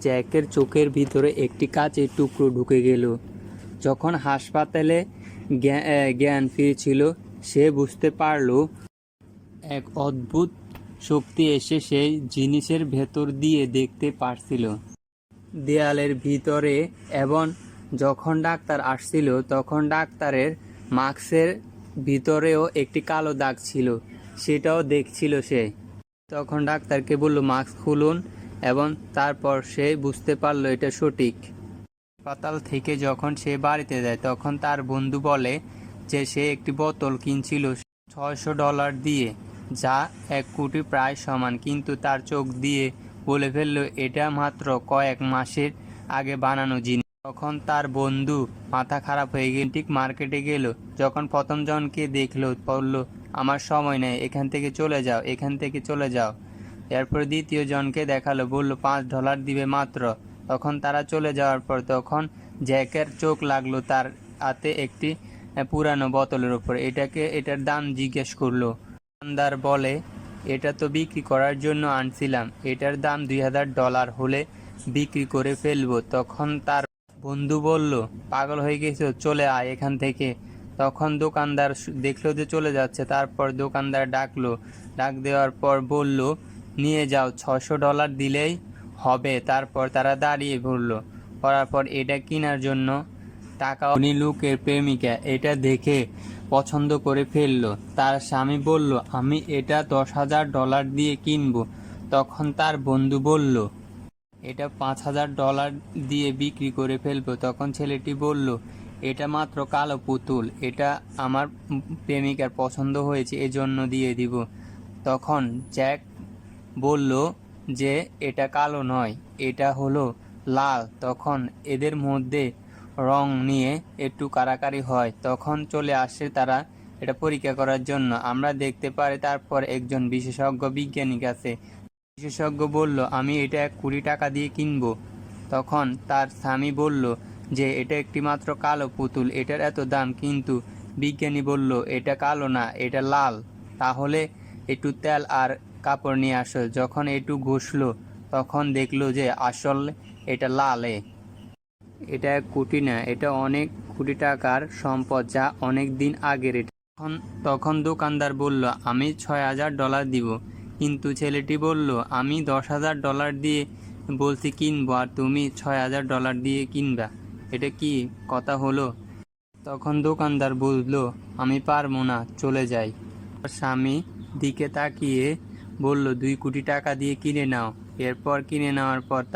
জ্যাকের চোখের ভিতরে একটি কাচের টুকরো ঢুকে গেল। যখন হাসপাতালে জ্ঞান ফিরেছিল, সে বুঝতে পারল এক অদ্ভুত শক্তি এসে সেই জিনিসের ভেতর দিয়ে দেখতে পারছিল, দেয়ালের ভিতরে। এবং যখন ডাক্তার আসছিল, তখন ডাক্তারের মাস্কের ভিতরেও একটি কালো দাগ ছিল, সেটাও দেখছিল সে। তখন ডাক্তারকে বলল, মাস্ক খুলুন, এবং তারপর সে বুঝতে পারলো এটা সঠিক। হাসপাতাল থেকে যখন সে বাড়িতে যায়, তখন তার বন্ধু বলে যে সে একটি বোতল কিনছিল $600 দিয়ে, যা 1 কোটি প্রায় সমান, কিন্তু তার চোখ দিয়ে বলে ফেললো এটা মাত্র কয়েক মাসের আগে বানানো জিনিস। তখন তার বন্ধু মাথা খারাপ হয়ে গেল, ঠিক মার্কেটে গেল। যখন প্রথম জনকে দেখলো, বলল আমার সময় নেই, এখান থেকে চলে যাও, এখান থেকে চলে যাও। এরপর দ্বিতীয় জনকে দেখালো, বলল $5 দিবে মাত্র। তখন তারা চলে যাওয়ার পর তখন জ্যাকের চোখ লাগলো তার হাতে একটি পুরানো বোতলের উপর। এটার দাম জিজ্ঞেস করলো। দোকানদার বলে, এটা তো বিক্রি করার জন্য আনছিলাম, এটার দাম $2000 হলে বিক্রি করে ফেলবো। তখন তার বন্ধু বলল, পাগল হয়ে গেছো, চলে আয় এখান থেকে। তখন দোকানদার দেখলো যে চলে যাচ্ছে। তারপর দোকানদার ডাক দেওয়ার পর বলল, নিয়ে যাও, $600 দিলেই হবে। তারপর তারা দাঁড়িয়ে পড়ার পর এটা কেনার জন্য টাকা উনি লোকের প্রেমিকা এটা দেখে পছন্দ করে ফেললো। তার স্বামী বলল, আমি এটা $10,000 দিয়ে কিনবো। তখন তার বন্ধু বলল, এটা $5,000 দিয়ে বিক্রি করে ফেলবো। তখন ছেলেটি বলল, এটা মাত্র কালো পুতুল, এটা আমার প্রেমিকার পছন্দ হয়েছে, এজন্য দিয়ে দিব। তখন জ্যাক বলল যে এটা কালো নয়, এটা হলো লাল। তখন এদের মধ্যে রং নিয়ে একটু কারাকারি হয়। তখন চলে আসে তারা এটা পরীক্ষা করার জন্য। আমরা দেখতে পারি তারপর একজন বিশেষজ্ঞ বিজ্ঞানী কাছে। বিশেষজ্ঞ বলল, আমি এটা 1 কোটি টাকা দিয়ে কিনবো। তখন তার স্বামী বলল যে এটা একটি মাত্র কালো পুতুল, এটার এত দাম। কিন্তু বিজ্ঞানী বলল, এটা কালো না, এটা লাল। তাহলে একটু তেল আর কাপড় নিয়ে আসো। যখন একটু ঘষলো, তখন দেখলো যে আসলে এটা লালে। এটা 1 কোটি না, এটা অনেক কোটি টাকার সম্পদ, যা অনেক দিন আগের। তখন দোকানদার বলল, আমি $6,000 দিব। কিন্তু ছেলেটি বলল, আমি $10,000 দিয়ে বলছি কিনবো, আর তুমি $6,000 দিয়ে কিনবা, এটা কি কথা হলো? তখন দোকানদার বলল, আমি পারবো না, চলে যাই। স্বামী দিকে তাকিয়ে বলল, 2 কোটি টাকা দিয়ে কিনে নাও। এরপর কিনে নেওয়ার পর